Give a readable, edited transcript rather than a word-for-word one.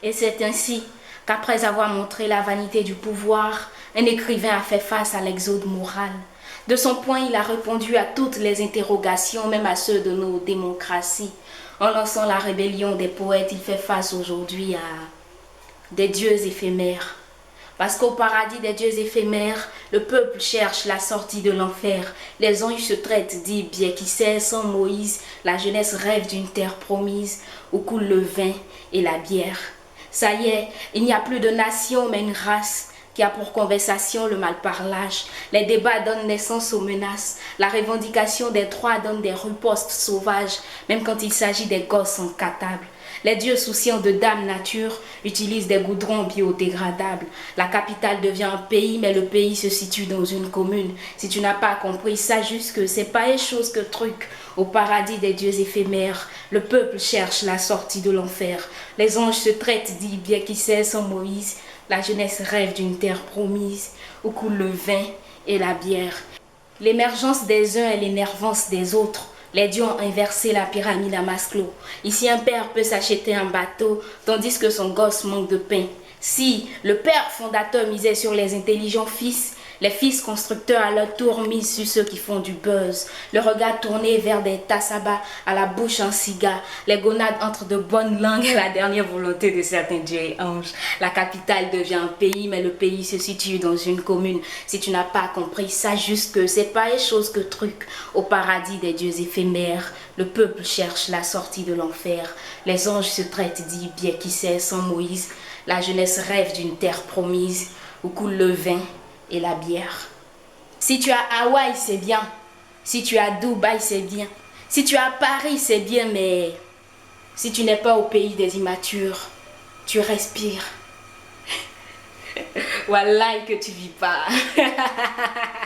Et c'est ainsi qu'après avoir montré la vanité du pouvoir, un écrivain a fait face à l'exode moral. De son point, il a répondu à toutes les interrogations, même à ceux de nos démocraties. En lançant la rébellion des poètes, il fait face aujourd'hui à des dieux éphémères. Parce qu'au paradis des dieux éphémères, le peuple cherche la sortie de l'enfer. Les anges se traitent d'Ibie qui sait sans Moïse. La jeunesse rêve d'une terre promise où coule le vin et la bière. Ça y est, il n'y a plus de nation mais une race qui a pour conversation le malparlage. Les débats donnent naissance aux menaces. La revendication des droits donne des ripostes sauvages, même quand il s'agit des gosses incatables. Les dieux souciants de Dame Nature utilisent des goudrons biodégradables. La capitale devient un pays, mais le pays se situe dans une commune. Si tu n'as pas compris, sache juste que c'est pas une chose que truc. Au paradis des dieux éphémères, le peuple cherche la sortie de l'enfer. Les anges se traitent d'Ibie qui sait sans Moïse. La jeunesse rêve d'une terre promise où coule le vin et la bière. L'émergence des uns et l'énervance des autres. Les dieux ont inversé la pyramide à Maslow. Ici, un père peut s'acheter un bateau, tandis que son gosse manque de pain. Si le père fondateur misait sur les intelligents fils, les fils constructeurs à leur tour misent sur ceux qui font du buzz. Le regard tourné vers des tassabas, à la bouche un cigare. Les gonades entrent de bonnes langues et la dernière volonté de certains dieux et anges. La capitale devient un pays, mais le pays se situe dans une commune. Si tu n'as pas compris, sache juste que c'est pas une chose que truc. Au paradis des dieux éphémères, le peuple cherche la sortie de l'enfer. Les anges se traitent d'Ibie qui sait sans Moïse. La jeunesse rêve d'une terre promise où coule le vin et la bière. Si tu as Hawaï, c'est bien. Si tu as Dubaï, c'est bien. Si tu as Paris, c'est bien, mais si tu n'es pas au pays des immatures, tu respires. Wallahi que tu vis pas.